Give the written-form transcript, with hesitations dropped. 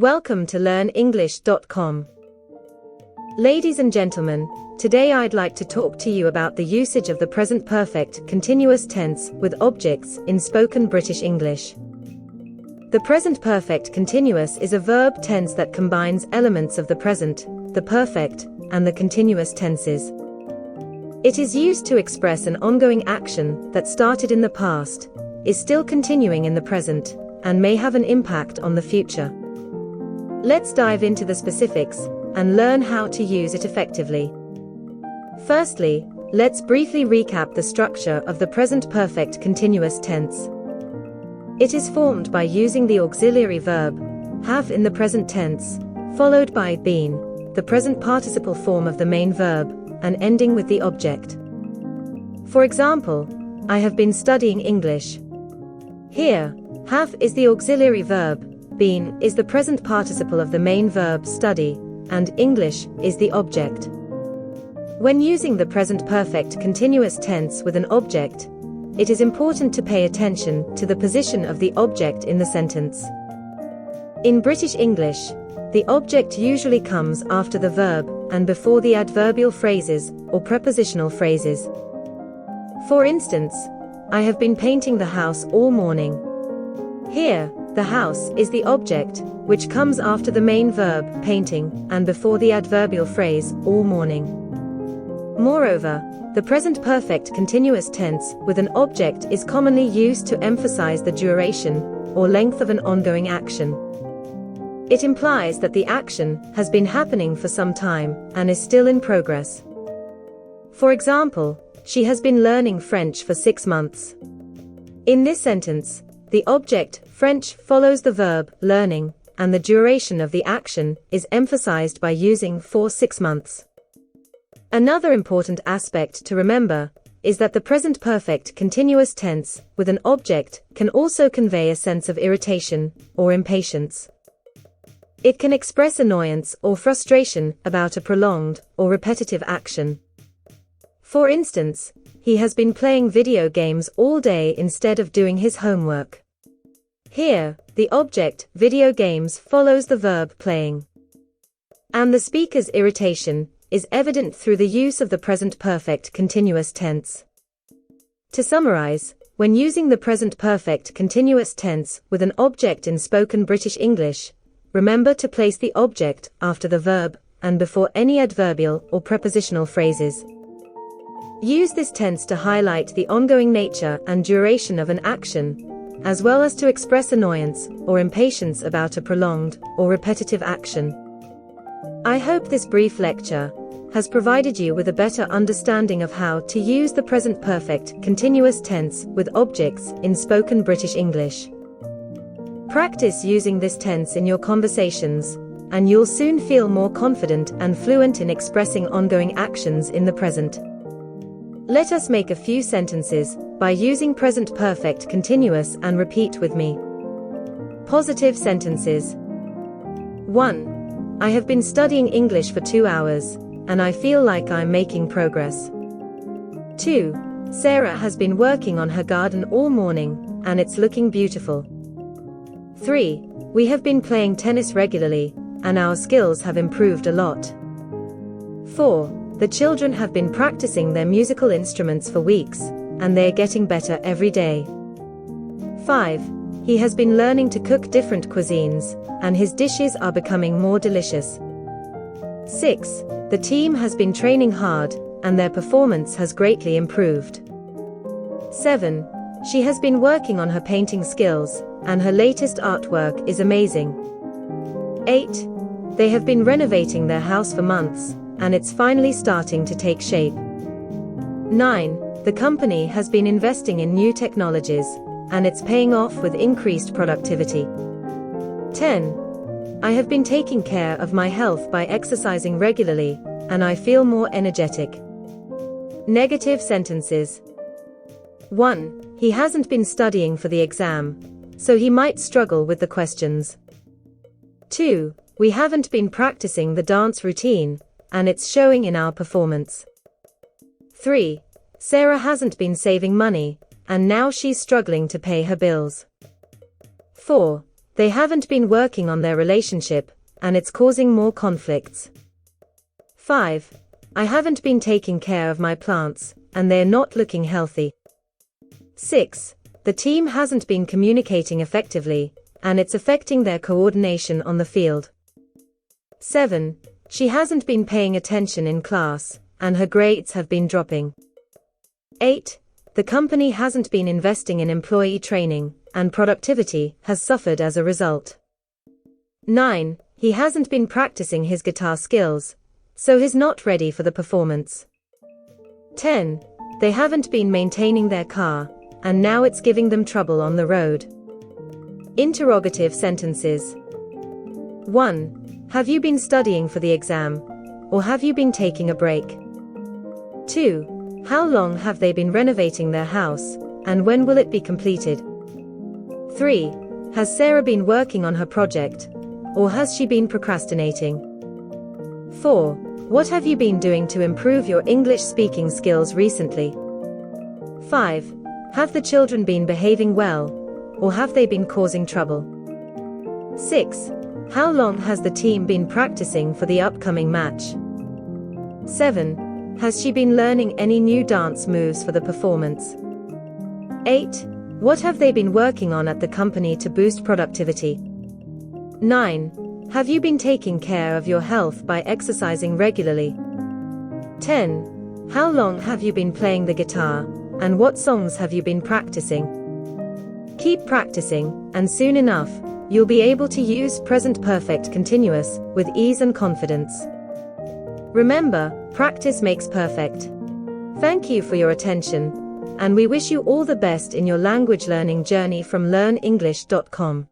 Welcome to learnenglish.com. Ladies and gentlemen, today I'd like to talk to you about the usage of the present perfect continuous tense with objects in spoken British English. The present perfect continuous is a verb tense that combines elements of the present, the perfect, and the continuous tenses. It is used to express an ongoing action that started in the past, is still continuing in the present, and may have an impact on the future. Let's dive into the specifics and learn how to use it effectively. Firstly, let's briefly recap the structure of the present perfect continuous tense. It is formed by using the auxiliary verb have in the present tense, followed by been, the present participle form of the main verb, and ending with the object. For example, I have been studying English. Here, have is the auxiliary verb, been is the present participle of the main verb study, and English is the object. When using the present perfect continuous tense with an object, it is important to pay attention to the position of the object in the sentence. In British English, the object usually comes after the verb and before the adverbial phrases or prepositional phrases. For instance, I have been painting the house all morning. Here, the house is the object, which comes after the main verb, painting, and before the adverbial phrase, all morning. Moreover, the present perfect continuous tense with an object is commonly used to emphasize the duration or length of an ongoing action. It implies that the action has been happening for some time and is still in progress. For example, she has been learning French for 6 months. In this sentence, the object, French, follows the verb, learning, and the duration of the action is emphasized by using for 6 months. Another important aspect to remember is that the present perfect continuous tense with an object can also convey a sense of irritation or impatience. It can express annoyance or frustration about a prolonged or repetitive action. For instance, he has been playing video games all day instead of doing his homework. Here, the object, video games, follows the verb playing. And the speaker's irritation is evident through the use of the present perfect continuous tense. To summarize, when using the present perfect continuous tense with an object in spoken British English, remember to place the object after the verb and before any adverbial or prepositional phrases. Use this tense to highlight the ongoing nature and duration of an action, as well as to express annoyance or impatience about a prolonged or repetitive action. I hope this brief lecture has provided you with a better understanding of how to use the present perfect continuous tense with objects in spoken British English. Practice using this tense in your conversations, and you'll soon feel more confident and fluent in expressing ongoing actions in the present. Let us make a few sentences by using present perfect continuous and repeat with me. Positive sentences. 1. I have been studying English for 2 hours, and I feel like I'm making progress. 2. Sarah has been working on her garden all morning, and it's looking beautiful. 3. We have been playing tennis regularly, and our skills have improved a lot. 4. The children have been practicing their musical instruments for weeks, and they're getting better every day. 5. He has been learning to cook different cuisines, and his dishes are becoming more delicious. 6. The team has been training hard, and their performance has greatly improved. 7. She has been working on her painting skills, and her latest artwork is amazing. 8. They have been renovating their house for months, and it's finally starting to take shape. 9. The company has been investing in new technologies, and it's paying off with increased productivity. 10. I have been taking care of my health by exercising regularly, and I feel more energetic. Negative sentences. 1. He hasn't been studying for the exam, so he might struggle with the questions. 2. We haven't been practicing the dance routine, and it's showing in our performance. 3. Sarah hasn't been saving money, and now she's struggling to pay her bills. 4. They haven't been working on their relationship, and it's causing more conflicts. 5. I haven't been taking care of my plants, and they're not looking healthy. 6. The team hasn't been communicating effectively, and it's affecting their coordination on the field. 7. She hasn't been paying attention in class, and her grades have been dropping. 8. The company hasn't been investing in employee training, and productivity has suffered as a result. 9. He hasn't been practicing his guitar skills, so he's not ready for the performance. 10. They haven't been maintaining their car, and now it's giving them trouble on the road. Interrogative sentences. 1. Have you been studying for the exam, or have you been taking a break? 2. How long have they been renovating their house, and when will it be completed? 3. Has Sarah been working on her project, or has she been procrastinating? 4. What have you been doing to improve your English speaking skills recently? 5. Have the children been behaving well, or have they been causing trouble? 6. How long has the team been practicing for the upcoming match? 7. Has she been learning any new dance moves for the performance? 8. What have they been working on at the company to boost productivity? 9. Have you been taking care of your health by exercising regularly? 10. How long have you been playing the guitar, and what songs have you been practicing? Keep practicing, and soon enough, you'll be able to use present perfect continuous with ease and confidence. Remember, practice makes perfect. Thank you for your attention, and we wish you all the best in your language learning journey from learnenglish.com.